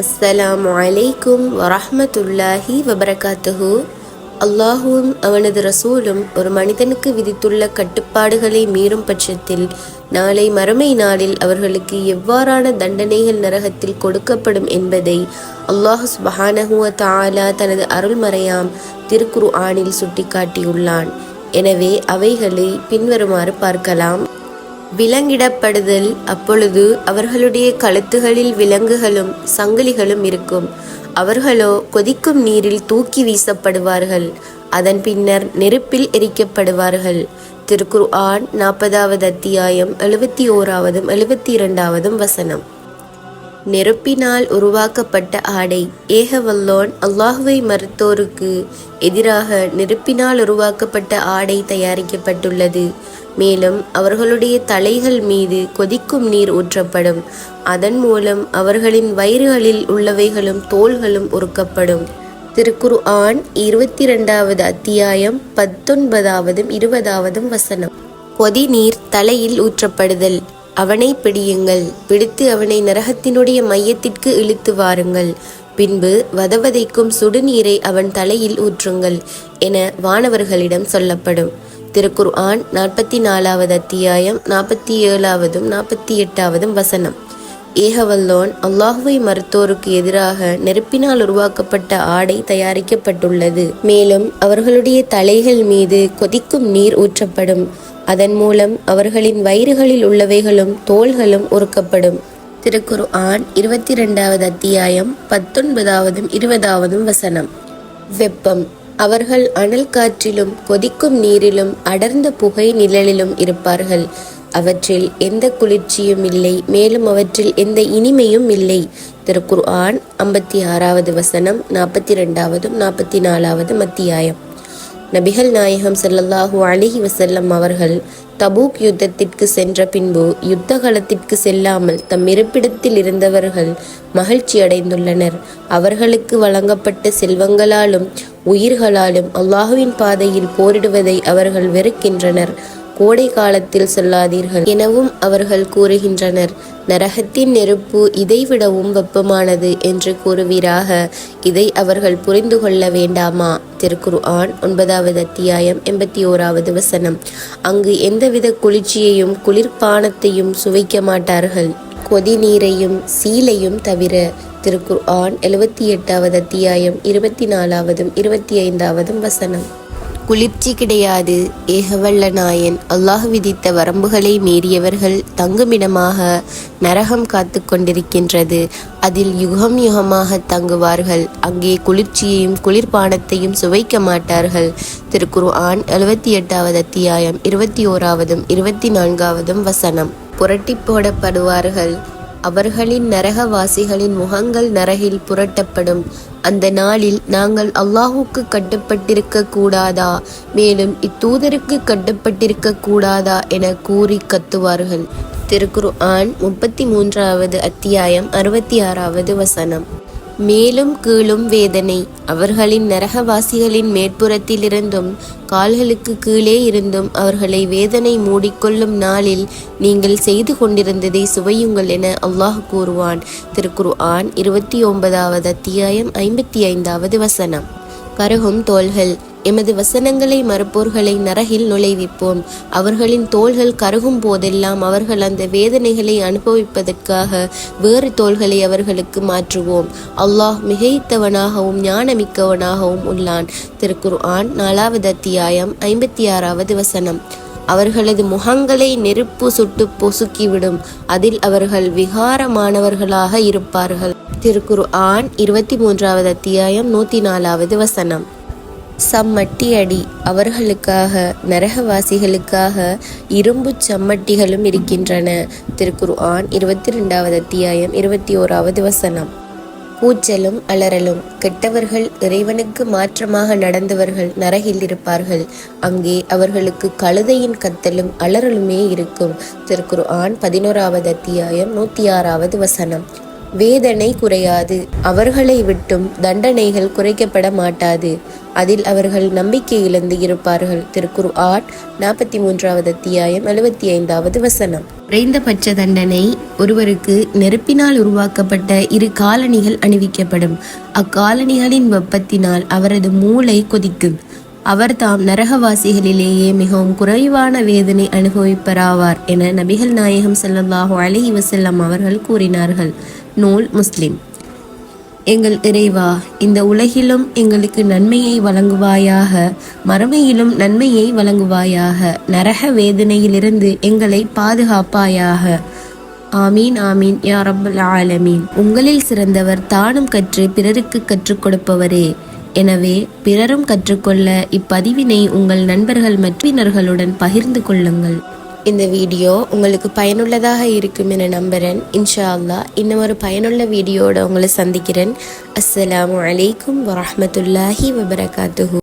அஸ்ஸலாமு அலைக்கும் வரஹ்மத்துல்லாஹி வபரகாத்துஹு. அல்லாஹுவும் அவனது ரசூலும் ஒரு மனிதனுக்கு விதித்துள்ள கட்டுப்பாடுகளை மீறும் பட்சத்தில் நாளை மறுமை நாளில் அவர்களுக்கு எவ்வாறான தண்டனைகள் நரகத்தில் கொடுக்கப்படும் என்பதை அல்லாஹ் சுப்ஹானஹு வ தஆலா தனது அருள்மறையாம் திருக்குர்ஆனில் சுட்டிக்காட்டியுள்ளான். எனவே அவைகளை பின்வருமாறு பார்க்கலாம். விலங்கிடப்படுதல். அப்பொழுது அவர்களுடைய கழுத்துகளில் விலங்குகளும் சங்கிலிகளும் இருக்கும். அவர்களோ கொதிக்கும் நீரில் தூக்கி வீசப்படுவார்கள். அதன் பின்னர் நெருப்பில் எரிக்கப்படுவார்கள். திருக்குர்ஆன் 40வது அத்தியாயம் 71 72 வசனம். நெருப்பினால் உருவாக்கப்பட்ட ஆடை. ஏகவல்லோன் அல்லாஹுவை மறுத்தோருக்கு எதிராக நெருப்பினால் உருவாக்கப்பட்ட ஆடை தயாரிக்கப்பட்டுள்ளது. மேலும் அவர்களுடைய தலைகள் மீது கொதிக்கும் நீர் ஊற்றப்படும். அதன் மூலம் அவர்களின் வயிறுகளில் உள்ளவைகளும் தோள்களும் உருக்கப்படும். திருக்குர்ஆன் 22வது அத்தியாயம் 19 20 வசனம். கொதி நீர் தலையில் ஊற்றப்படுதல். அவனை பிடியுங்கள், பிடித்து அவனை நரகத்தினுடைய மையத்திற்கு இழுத்து வாருங்கள், பின்பு வதவதைக்கும் சுடுநீரை அவன் தலையில் ஊற்றுங்கள் என வானவர்களிடம் சொல்லப்படும். திருக்குர்ஆன் 44வது அத்தியாயம் 47 48 வசனம். ஏகவல்லோன் அல்லாஹுவை மறுத்தோருக்கு எதிராக நெருப்பினால் உருவாக்கப்பட்ட ஆடை தயாரிக்கப்பட்டுள்ளது. மேலும் அவர்களுடைய தலைகள் மீது கொதிக்கும் நீர் ஊற்றப்படும். அதன் மூலம் அவர்களின் வயிறுகளில் உள்ளவைகளும் தோள்களும் உருக்கப்படும். திருக்குர்ஆன் 22வது அத்தியாயம் 19 20 வசனம். வெப்பம். அவர்கள் அனல் காற்றிலும் கொதிக்கும் நீரிலும் அடர்ந்த புகை நிழலிலும் இருப்பார்கள். அவற்றில் எந்த குளிர்ச்சியும் இல்லை, மேலும் அவற்றில் எந்த இனிமையும் இல்லை. திருக்குர்ஆன் 56வது வசனம் 42 44 அத்தியாயம். நபிகள் நாயகம் ஸல்லல்லாஹு அலைஹி வஸல்லம் அவர்கள் தபூக் யுத்தத்திற்கு சென்ற பின்பு யுத்த களத்திற்கு செல்லாமல் தம் இருப்பிடத்தில் இருந்தவர்கள் மகிழ்ச்சி அடைந்துள்ளனர். அவர்களுக்கு வழங்கப்பட்ட செல்வங்களாலும் உயிர்களாலும் அல்லாஹுவின் பாதையில் போரிடுவதை அவர்கள் வெறுக்கின்றனர். கோடை காலத்தில் சொல்லாதீர்கள் எனவும் அவர்கள் கூறுகின்றனர். நரகத்தின் நெருப்பு இதைவிடவும் வெப்பமானது என்று கூறுவீராக. இதை அவர்கள் புரிந்து கொள்ள வேண்டாமா? திருக்குர்ஆன் 9வது அத்தியாயம் 81 வசனம். அங்கு எந்தவித குளிர்ச்சியையும் குளிர்பானத்தையும் சுவைக்க மாட்டார்கள், கொதி நீரையும் சீலையும் தவிர. திருக்குர்ஆன் 78வது அத்தியாயம் 24 25 வசனம். குளிர்ச்சி கிடையாது. ஏகவல்ல நாயன் அல்லாஹ் விதித்த வரம்புகளை மீறியவர்கள் தங்குமிடமாக நரகம் காத்து கொண்டிருக்கின்றது. அதில் யுகம் யுகமாக தங்குவார்கள். அங்கே குளிர்ச்சியையும் குளிர்பானத்தையும் சுவைக்க மாட்டார்கள். திருக்குர்ஆன் 78வது அத்தியாயம் 21 24 வசனம். புரட்டி போடப்படுவார்கள். அவர்களின் நரகவாசிகளின் முகங்கள் நரகில் புரட்டப்படும். அந்த நாளில் நாங்கள் அல்லாஹுக்கு கட்டுப்பட்டிருக்க கூடாதா, மேலும் இத்தூதருக்கு கட்டுப்பட்டிருக்க கூடாதா என கூறி கத்துவார்கள். திருக்குர்ஆன் 33வது அத்தியாயம் 66 வசனம். மேலும் கீழும் வேதனை. அவர்களின் நரகவாசிகளின் மேற்புறத்திலிருந்தும் கால்களுக்கு கீழே இருந்தும் அவர்களை வேதனை மூடிக்கொள்ளும் நாளில் நீங்கள் செய்து கொண்டிருந்ததை சுவையுங்கள் என அல்லாஹ் கூறுவான். திருக்குர்ஆன் 29வது அத்தியாயம் 55 வசனம். கருகும் தோள்கள். எமது வசனங்களை மறுப்போர்களை நரகில் நுழைவிப்போம். அவர்களின் தோள்கள் கருகும் போதெல்லாம் அவர்கள் அந்த வேதனைகளை அனுபவிப்பதற்காக வேறு தோள்களை அவர்களுக்கு மாற்றுவோம். அல்லாஹ் மிகைத்தவனாகவும் ஞானமிக்கவனாகவும் உள்ளான். திருக்குர்ஆன் 4வது அத்தியாயம் 56 வசனம். அவர்களது முகங்களை நெருப்பு சுட்டு பொசுக்கிவிடும். அதில் அவர்கள் விகாரமானவர்களாக இருப்பார்கள். திருக்குர்ஆன் 23வது அத்தியாயம் 104 வசனம். சம்மட்டி அடி. அவர்களுக்காக நரகவாசிகளுக்காக இரும்பு சம்மட்டிகளும் இருக்கின்றன. திருக்குர்ஆன் 22வது அத்தியாயம் 21 வசனம். கூச்சலும் அலறலும். கெட்டவர்கள் இறைவனுக்கு மாற்றமாக நடந்தவர்கள் நரகில் இருப்பார்கள். அங்கே அவர்களுக்கு கழுதையின் கத்தலும் அலறலுமே இருக்கும். திருக்குர்ஆன் 11வது அத்தியாயம் 106 வசனம். வேதனை குறையாது, அவர்களை விட்டும் தண்டனைகள் குறைக்கப்பட மாட்டாது, அதில் அவர்கள் நம்பிக்கை இழந்து இருப்பார்கள். திருக்குர்ஆன் 43வது அத்தியாயம் 75வது வசனம். குறைந்தபட்ச தண்டனை, ஒருவருக்கு நெருப்பினால் உருவாக்கப்பட்ட 2 காலணிகள் அணிவிக்கப்படும். அக்காலணிகளின் வெப்பத்தினால் அவரது மூளை கொதிக்கும். அவர் தாம் நரகவாசிகளிலேயே மிகவும் குறைவான வேதனை அனுபவிப்பராவார் என நபிகள் நாயகம் ஸல்லல்லாஹு அலைஹி வஸல்லம் அவர்கள் கூறினார்கள். நூல் முஸ்லிம். எங்கள் இறைவா, இந்த உலகிலும் எங்களுக்கு நன்மையை வழங்குவாயாக, மறுமையிலும் நன்மையை வழங்குவாயாக, நரக வேதனையிலிருந்து எங்களை பாதுகாப்பாயாக. ஆமீன் ஆமீன் யா ரப்பல் ஆலமீன். உங்களில் சிறந்தவர் தானும் கற்று பிறருக்கு கற்றுக் கொடுப்பவரே. எனவே பிறரும் கற்றுக்கொள்ள இப்பதிவினை உங்கள் நண்பர்கள் மற்றவர்களுடன் பகிர்ந்து கொள்ளுங்கள். இந்த வீடியோ உங்களுக்கு பயனுள்ளதாக இருக்கும் என நம்புகிறேன். இன்ஷா அல்லாஹ் இன்னும் ஒரு பயனுள்ள வீடியோட உங்களை சந்திக்கிறேன். அஸ்ஸலாமு அலைக்கும் வரஹ்மத்துல்லாஹி வபரகாத்துஹு.